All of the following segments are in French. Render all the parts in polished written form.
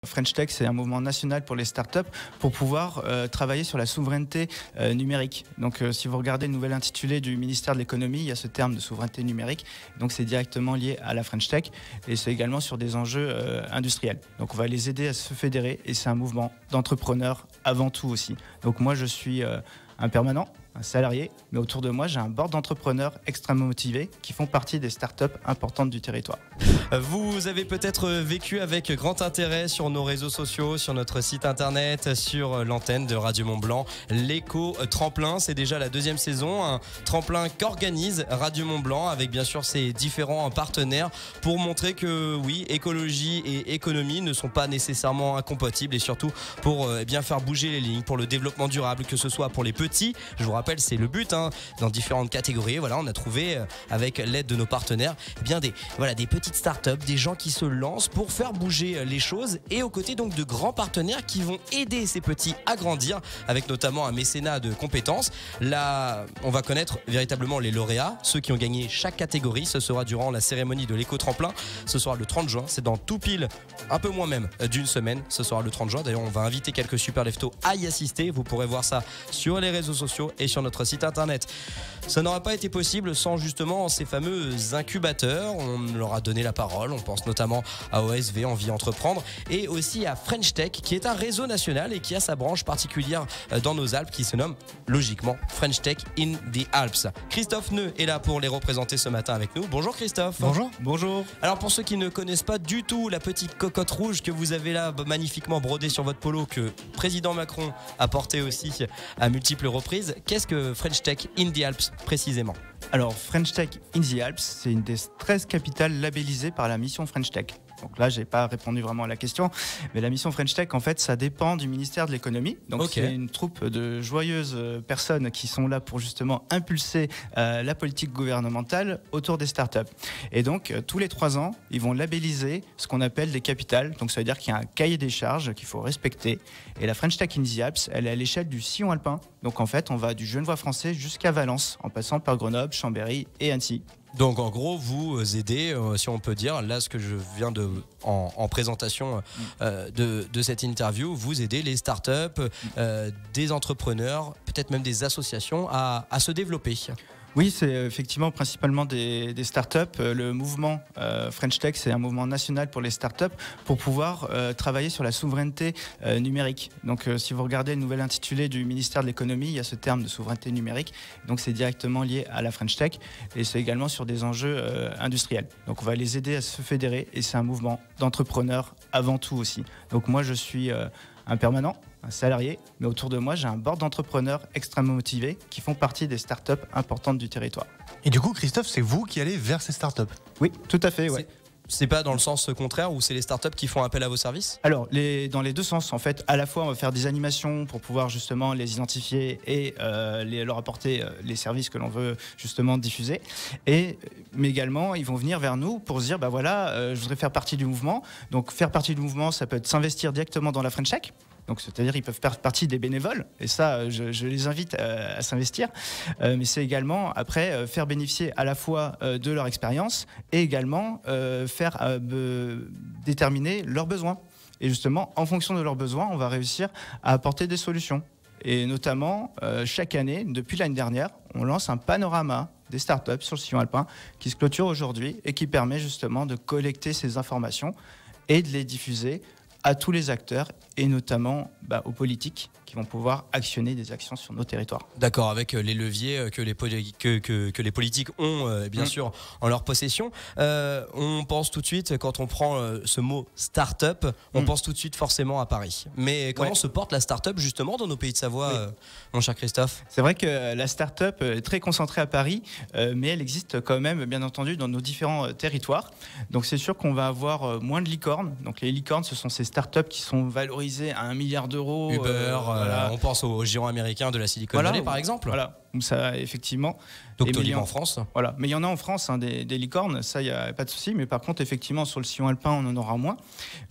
French Tech, c'est un mouvement national pour les startups pour pouvoir travailler sur la souveraineté numérique. Donc, si vous regardez le nouvel intitulé du ministère de l'économie, il y a ce terme de souveraineté numérique. Donc, c'est directement lié à la French Tech et c'est également sur des enjeux industriels. Donc, on va les aider à se fédérer et c'est un mouvement d'entrepreneurs avant tout aussi. Donc, moi, je suis un permanent, un salarié, mais autour de moi, j'ai un board d'entrepreneurs extrêmement motivés qui font partie des startups importantes du territoire. Vous avez peut-être vécu avec grand intérêt sur nos réseaux sociaux, sur notre site internet, sur l'antenne de Radio Mont-Blanc, l'éco-tremplin. C'est déjà la 2e saison, un tremplin qu'organise Radio Mont-Blanc avec bien sûr ses différents partenaires pour montrer que oui, écologie et économie ne sont pas nécessairement incompatibles et surtout pour bien faire bouger les lignes, pour le développement durable, que ce soit pour les petits. Je vous rappelle, c'est le but dans différentes catégories. Voilà, on a trouvé avec l'aide de nos partenaires des petites startups, des gens qui se lancent pour faire bouger les choses et aux côtés donc de grands partenaires qui vont aider ces petits à grandir avec notamment un mécénat de compétences. Là, on va connaître véritablement les lauréats, ceux qui ont gagné chaque catégorie. Ce sera durant la cérémonie de l'éco-tremplin. Ce sera le 30 juin. C'est dans tout pile, un peu moins même d'une semaine. Ce sera le 30 juin. D'ailleurs, on va inviter quelques super leftos à y assister. Vous pourrez voir ça sur les réseaux sociaux et sur notre site internet. Ça n'aurait pas été possible sans justement ces fameux incubateurs. On leur a donné la parole. On pense notamment à OSV, Envie Entreprendre, et aussi à French Tech, qui est un réseau national et qui a sa branche particulière dans nos Alpes qui se nomme logiquement French Tech in the Alps. Christophe Neu est là pour les représenter ce matin avec nous. Bonjour Christophe. Bonjour. Bonjour. Alors pour ceux qui ne connaissent pas du tout la petite cocotte rouge que vous avez là magnifiquement brodée sur votre polo, que président Macron a porté aussi à multiples reprises, qu'est-ce que French Tech in the Alps précisément ? Alors, French Tech in the Alps, c'est une des 13 capitales labellisées par la mission French Tech. Donc là, j'ai pas répondu vraiment à la question, mais la mission French Tech, en fait, ça dépend du ministère de l'économie. Donc c'est une troupe de joyeuses personnes qui sont là pour justement impulser la politique gouvernementale autour des startups. Et donc, tous les 3 ans, ils vont labelliser ce qu'on appelle des capitales. Donc ça veut dire qu'il y a un cahier des charges qu'il faut respecter. Et la French Tech in the Alps, elle est à l'échelle du sillon alpin. Donc en fait, on va du Genevois français jusqu'à Valence, en passant par Grenoble, Chambéry et Annecy. Donc en gros, vous aidez, si on peut dire, là ce que je viens de en présentation de cette interview, vous aidez les startups, des entrepreneurs, peut-être même des associations à se développer. Oui, c'est effectivement principalement des startups. Le mouvement French Tech, c'est un mouvement national pour les startups pour pouvoir travailler sur la souveraineté numérique. Donc, si vous regardez le nouvel intitulé du ministère de l'économie, il y a ce terme de souveraineté numérique. Donc, c'est directement lié à la French Tech et c'est également sur des enjeux industriels. Donc, on va les aider à se fédérer et c'est un mouvement d'entrepreneurs avant tout aussi. Donc, moi, je suis un permanent, un salarié, mais autour de moi, j'ai un board d'entrepreneurs extrêmement motivés qui font partie des startups importantes du territoire. Et du coup, Christophe, c'est vous qui allez vers ces startups ? Oui, tout à fait, ouais. C'est pas dans le sens contraire où c'est les startups qui font appel à vos services ? Alors, dans les deux sens, en fait, à la fois on va faire des animations pour pouvoir justement les identifier et leur apporter les services que l'on veut justement diffuser. Mais également, ils vont venir vers nous pour se dire, je voudrais faire partie du mouvement. Donc, faire partie du mouvement, ça peut être s'investir directement dans la French Tech. Donc, c'est-à-dire ils peuvent faire partie des bénévoles et ça, je les invite à s'investir. Mais c'est également, après, faire bénéficier à la fois de leur expérience et également faire déterminer leurs besoins. Et justement, en fonction de leurs besoins, on va réussir à apporter des solutions. Et notamment, chaque année, depuis l'année dernière, on lance un panorama des startups sur le sillon alpin qui se clôture aujourd'hui et qui permet justement de collecter ces informations et de les diffuser à tous les acteurs et notamment aux politiques qui vont pouvoir actionner des actions sur nos territoires. D'accord, avec les leviers que les politiques ont bien sûr en leur possession. On pense tout de suite, quand on prend ce mot start-up, on pense tout de suite forcément à Paris. Mais comment se porte la start-up justement dans nos pays de Savoie, mon cher Christophe ? C'est vrai que la start-up est très concentrée à Paris, mais elle existe quand même, bien entendu, dans nos différents territoires. Donc c'est sûr qu'on va avoir moins de licornes. Donc les licornes, ce sont ces startups qui sont valorisées à 1 milliard d'euros. Uber, on pense aux géants américains de la Silicon Valley par exemple. Voilà. ça effectivement. Doctolib en France. Voilà, mais il y en a en France, hein, des licornes, ça il y a pas de souci. Mais par contre, effectivement, sur le sillon alpin, on en aura moins.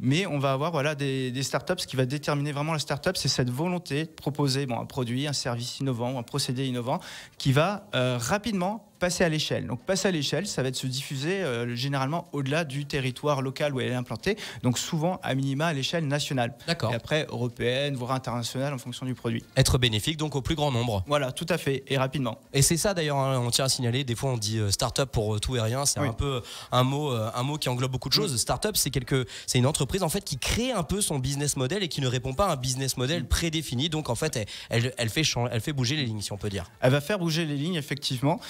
Mais on va avoir des startups. Ce qui va déterminer vraiment la startup, c'est cette volonté de proposer un produit, un service innovant, un procédé innovant qui va rapidement passer à l'échelle. Donc passer à l'échelle, ça va être se diffuser généralement au-delà du territoire local où elle est implantée, donc souvent à minima à l'échelle nationale. D'accord. Et après européenne, voire internationale en fonction du produit. Être bénéfique donc au plus grand nombre. Voilà, tout à fait, et rapidement. Et c'est ça d'ailleurs, hein, on tient à signaler, des fois on dit start-up pour tout et rien, c'est un peu un mot qui englobe beaucoup de choses. Start-up, c'est une entreprise en fait qui crée un peu son business model et qui ne répond pas à un business model prédéfini, donc en fait elle fait bouger les lignes, si on peut dire. Elle va faire bouger les lignes, effectivement.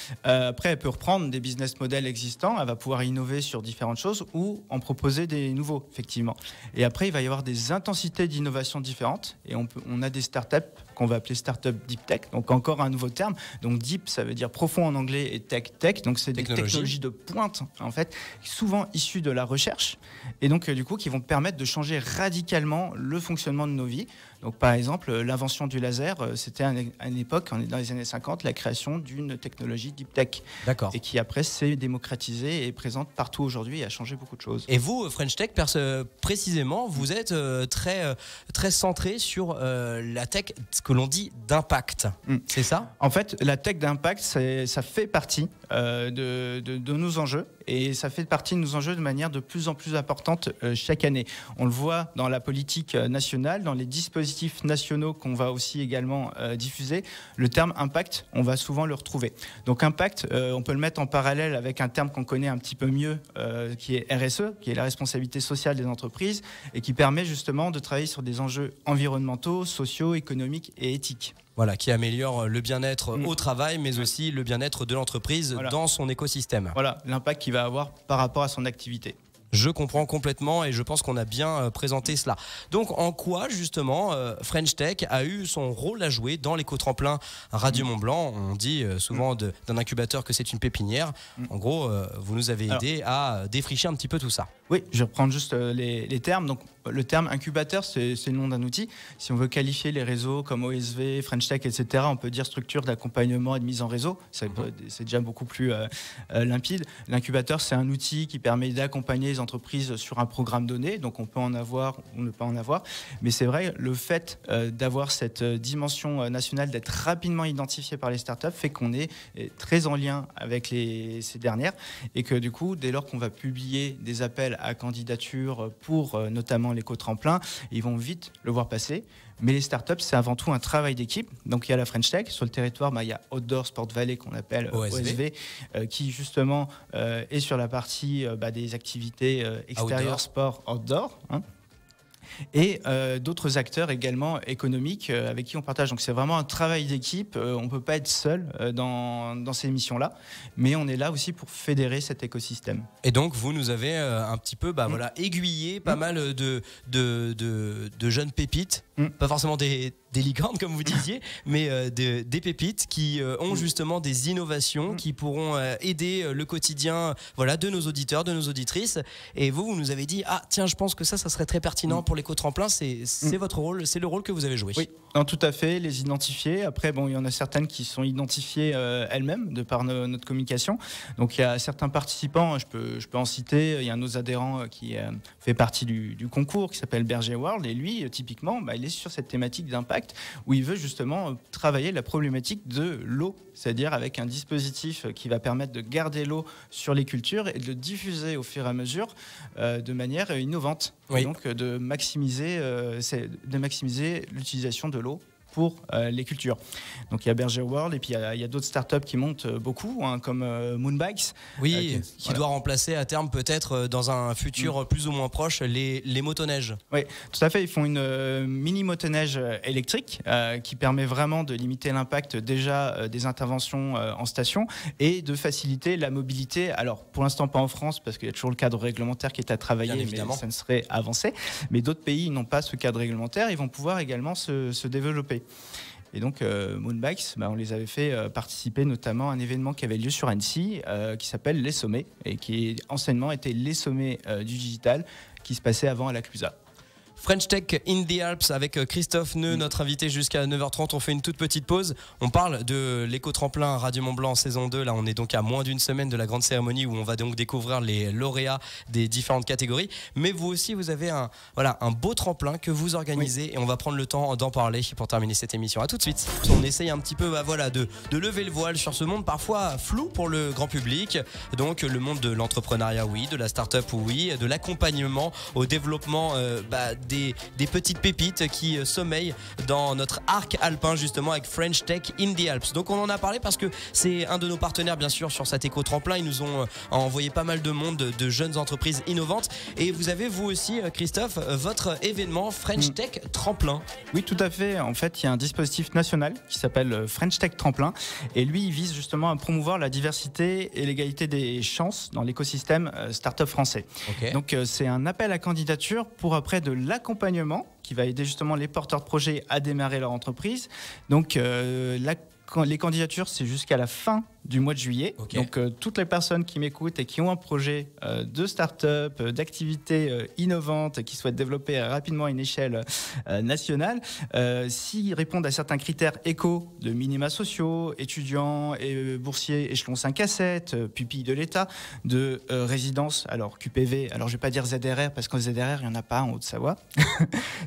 Après, elle peut reprendre des business models existants, elle va pouvoir innover sur différentes choses ou en proposer des nouveaux, effectivement. Et après, il va y avoir des intensités d'innovation différentes. Et on a des startups qu'on va appeler startup deep tech, donc encore un nouveau terme. Donc deep, ça veut dire profond en anglais, et tech, donc c'est des technologies de pointe, en fait, souvent issues de la recherche, et donc du coup qui vont permettre de changer radicalement le fonctionnement de nos vies. Donc par exemple, l'invention du laser, c'était à une époque, on est dans les années 50, la création d'une technologie deep tech. D'accord. Et qui après s'est démocratisée et est présente partout aujourd'hui et a changé beaucoup de choses. Et vous, French Tech, précisément, vous êtes très centré sur la tech, ce que l'on dit d'impact. C'est ça ? En fait, la tech d'impact, ça fait partie de nos enjeux. Et ça fait partie de nos enjeux de manière de plus en plus importante chaque année. On le voit dans la politique nationale, dans les dispositifs nationaux qu'on va aussi également diffuser. Le terme impact, on va souvent le retrouver. Donc impact, on peut le mettre en parallèle avec un terme qu'on connaît un petit peu mieux, qui est RSE, qui est la responsabilité sociale des entreprises, et qui permet justement de travailler sur des enjeux environnementaux, sociaux, économiques et éthiques. Voilà, qui améliore le bien-être au travail, mais aussi le bien-être de l'entreprise dans son écosystème. Voilà, l'impact qu'il va avoir par rapport à son activité. Je comprends complètement et je pense qu'on a bien présenté cela. Donc en quoi justement French Tech a eu son rôle à jouer dans l'éco-tremplin Radio Mont Blanc? On dit souvent d'un incubateur que c'est une pépinière. En gros, vous nous avez aidé à défricher un petit peu tout ça. Oui, je vais reprendre juste les termes. Donc, le terme incubateur, c'est le nom d'un outil. Si on veut qualifier les réseaux comme OSV, French Tech, etc., on peut dire structure d'accompagnement et de mise en réseau. C'est déjà beaucoup plus limpide. L'incubateur, c'est un outil qui permet d'accompagner les entreprises sur un programme donné. Donc, on peut en avoir ou ne pas en avoir. Mais c'est vrai, le fait d'avoir cette dimension nationale, d'être rapidement identifié par les startups, fait qu'on est très en lien avec ces dernières. Et que du coup, dès lors qu'on va publier des appels à candidature pour notamment l'éco-tremplin, ils vont vite le voir passer. Mais les startups, c'est avant tout un travail d'équipe. Donc il y a la French Tech. Sur le territoire, il y a Outdoor Sport Valley qu'on appelle OSV, qui justement est sur la partie des activités extérieures, sport, outdoor. Et d'autres acteurs également économiques avec qui on partage. Donc c'est vraiment un travail d'équipe. On ne peut pas être seul dans ces missions-là, mais on est là aussi pour fédérer cet écosystème. Et donc vous nous avez un petit peu aiguillé pas mal de jeunes pépites, pas forcément des licornes comme vous disiez, mais des pépites qui ont justement des innovations qui pourront aider le quotidien de nos auditeurs, de nos auditrices. Et vous nous avez dit tiens, je pense que ça serait très pertinent pour l'éco-tremplin. C'est votre rôle, c'est le rôle que vous avez joué. Oui, non, tout à fait, les identifier. Après, il y en a certaines qui sont identifiées elles-mêmes de par notre communication. Donc il y a certains participants, je peux en citer. Il y a un de nos adhérents qui fait partie du concours qui s'appelle Berger World, et lui, typiquement, il est sur cette thématique d'impact où il veut justement travailler la problématique de l'eau, c'est-à-dire avec un dispositif qui va permettre de garder l'eau sur les cultures et de le diffuser au fur et à mesure de manière innovante. Oui. Et donc de maximiser l'utilisation de l'eau pour les cultures. Donc il y a Berger World et puis il y a d'autres startups qui montent beaucoup, comme Moonbikes. Oui, qui doit remplacer à terme peut-être dans un futur plus ou moins proche les motoneiges. Oui, tout à fait. Ils font une mini motoneige électrique qui permet vraiment de limiter l'impact déjà des interventions en station et de faciliter la mobilité. Alors pour l'instant pas en France parce qu'il y a toujours le cadre réglementaire qui est à travailler, mais ça ne serait avancé. Mais d'autres pays n'ont pas ce cadre réglementaire, ils vont pouvoir également se développer. Et donc Moonbikes, on les avait fait participer notamment à un événement qui avait lieu sur Annecy qui s'appelle Les Sommets et qui anciennement était les sommets du digital qui se passait avant à la Clusa. French Tech in the Alps avec Christophe Neu, notre invité jusqu'à 9h30. On fait une toute petite pause. On parle de l'éco-tremplin Radio Mont-Blanc en saison 2. Là, on est donc à moins d'une semaine de la grande cérémonie où on va donc découvrir les lauréats des différentes catégories. Mais vous aussi, vous avez un beau tremplin que vous organisez et on va prendre le temps d'en parler pour terminer cette émission. À tout de suite. On essaye un petit peu de lever le voile sur ce monde parfois flou pour le grand public. Donc le monde de l'entrepreneuriat, oui, de la start-up, oui, de l'accompagnement au développement des petites pépites qui sommeillent dans notre arc alpin justement avec French Tech in the Alps. Donc on en a parlé parce que c'est un de nos partenaires bien sûr sur cet éco-tremplin. Ils nous ont envoyé pas mal de monde, de jeunes entreprises innovantes. Et vous avez vous aussi, Christophe, votre événement French Tech Tremplin. Oui, tout à fait. En fait, il y a un dispositif national qui s'appelle French Tech Tremplin. Et lui, il vise justement à promouvoir la diversité et l'égalité des chances dans l'écosystème start-up français. Okay. Donc, c'est un appel à candidature pour après de l'accompagnement qui va aider justement les porteurs de projets à démarrer leur entreprise. Donc, les candidatures, c'est jusqu'à la fin du mois de juillet. Okay. Donc, toutes les personnes qui m'écoutent et qui ont un projet de start-up, d'activité innovante, qui souhaitent développer rapidement à une échelle nationale, s'ils répondent à certains critères éco, de minima sociaux, étudiants et boursiers échelon 5 à 7, pupilles de l'État, de résidence, alors QPV, alors je ne vais pas dire ZRR, parce qu'en ZRR, il n'y en a pas en Haute-Savoie.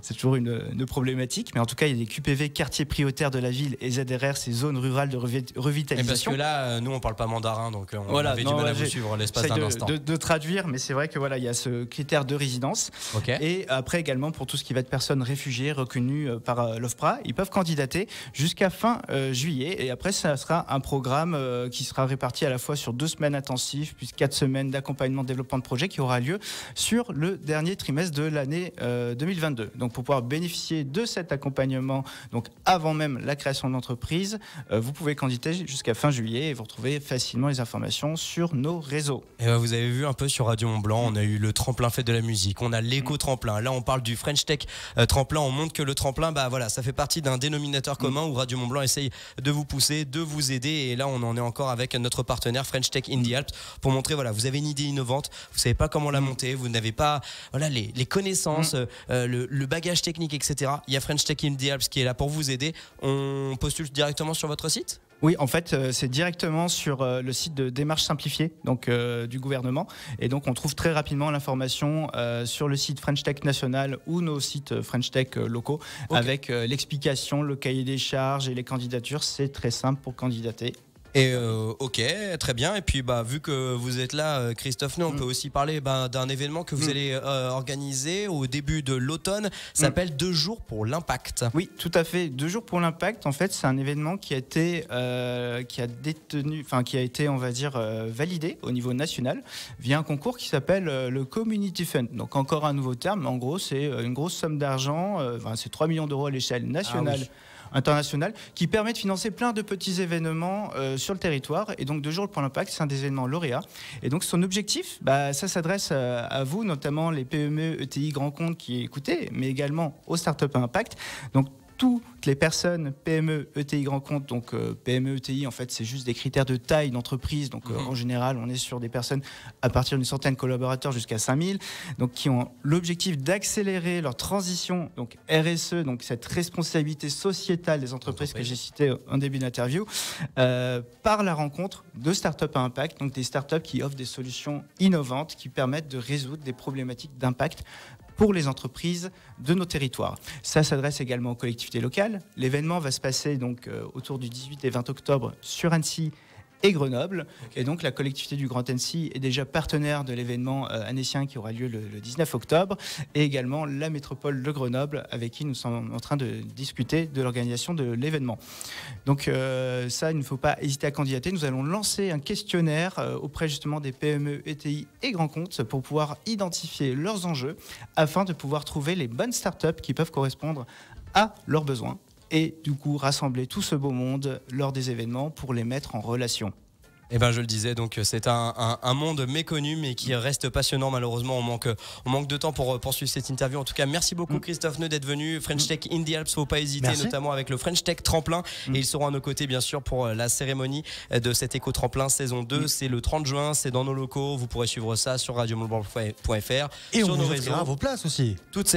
C'est toujours une problématique, mais en tout cas, il y a des QPV, quartiers prioritaires de la ville, et ZRR, c'est zones rurales de revitalisation. Et parce que là, nous on parle pas mandarin, donc on avait du mal à vous suivre l'espace d'un instant. De traduire, mais c'est vrai que voilà, il y a ce critère de résidence. Okay. Et après également pour tout ce qui va être personnes réfugiées reconnues par l'OFPRA, ils peuvent candidater jusqu'à fin juillet. Et après, ça sera un programme qui sera réparti à la fois sur 2 semaines intensives, puis 4 semaines d'accompagnement de développement de projet qui aura lieu sur le dernier trimestre de l'année 2022. Donc pour pouvoir bénéficier de cet accompagnement, donc avant même la création de l'entreprise, vous pouvez candidater jusqu'à fin juillet et vous retrouvez facilement les informations sur nos réseaux. Et vous avez vu un peu sur Radio Mont-Blanc, on a eu le tremplin fête de la musique, on a l'éco-tremplin. Là, on parle du French Tech tremplin. On montre que le tremplin, ça fait partie d'un dénominateur commun où Radio Mont-Blanc essaye de vous pousser, de vous aider. Et là, on en est encore avec notre partenaire French Tech in the Alps pour montrer, vous avez une idée innovante, vous savez pas comment la monter, vous n'avez pas les connaissances, le bagage technique, etc. Il y a French Tech in the Alps qui est là pour vous aider. On postule directement sur votre site ? Oui, en fait, c'est directement sur le site de démarche simplifiée donc, du gouvernement. Et donc, on trouve très rapidement l'information sur le site French Tech National ou nos sites French Tech locaux avec l'explication, le cahier des charges et les candidatures. C'est très simple pour candidater. Et ok, très bien. Et puis vu que vous êtes là, Christophe Neu, on peut aussi parler d'un événement que vous allez organiser au début de l'automne. Ça s'appelle 2 jours pour l'impact. Oui, tout à fait. 2 jours pour l'impact. En fait, c'est un événement qui a été, on va dire, validé au niveau national via un concours qui s'appelle le Community Fund. Donc encore un nouveau terme, mais en gros, c'est une grosse somme d'argent. C'est 3 millions d'euros à l'échelle nationale. Ah oui. International, qui permet de financer plein de petits événements sur le territoire. Et donc 2 jours pour l'impact, c'est un des événements lauréats. Et donc son objectif, ça s'adresse à vous, notamment les PME, ETI, grands comptes qui écoutez, mais également aux startups à impact. Donc toutes les personnes PME, ETI, grands comptes, donc PME, ETI, en fait, c'est juste des critères de taille d'entreprise. Donc en général, on est sur des personnes à partir d'une centaine de collaborateurs jusqu'à 5000, donc qui ont l'objectif d'accélérer leur transition, donc RSE, donc cette responsabilité sociétale des entreprises que j'ai citée en début d'interview, par la rencontre de startups à impact, donc des startups qui offrent des solutions innovantes qui permettent de résoudre des problématiques d'impact pour les entreprises de nos territoires. Ça s'adresse également aux collectivités locales. L'événement va se passer donc autour du 18 et 20 octobre sur Annecy et Grenoble. Et donc la collectivité du Grand Annecy est déjà partenaire de l'événement annécien qui aura lieu le 19 octobre et également la métropole de Grenoble avec qui nous sommes en train de discuter de l'organisation de l'événement. Donc ça, il ne faut pas hésiter à candidater. Nous allons lancer un questionnaire auprès justement des PME, ETI et grands comptes pour pouvoir identifier leurs enjeux afin de pouvoir trouver les bonnes startups qui peuvent correspondre à leurs besoins et du coup rassembler tout ce beau monde lors des événements pour les mettre en relation. Eh ben je le disais, donc c'est un monde méconnu mais qui reste passionnant. Malheureusement on manque de temps pour poursuivre cette interview. En tout cas merci beaucoup Christophe Neu d'être venu. French Tech in the Alps, faut pas hésiter. Merci. Notamment avec le French Tech Tremplin et ils seront à nos côtés bien sûr pour la cérémonie de cet Éco Tremplin saison 2. C'est le 30 juin, c'est dans nos locaux. Vous pourrez suivre ça sur radiomontblanc.fr et sur on nos vous réseaux. vos places aussi. Toute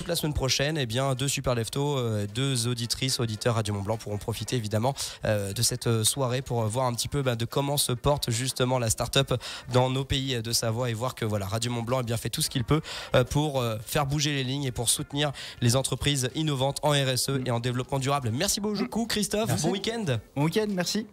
la semaine prochaine, eh bien deux super leftos, deux auditrices, auditeurs Radio Mont-Blanc pourront profiter évidemment de cette soirée pour voir un petit peu de comment se porte justement la start-up dans nos pays de Savoie et voir que voilà, Radio Mont-Blanc a bien fait tout ce qu'il peut pour faire bouger les lignes et pour soutenir les entreprises innovantes en RSE et en développement durable. Merci beaucoup Christophe, bon week-end. Bon week-end, merci.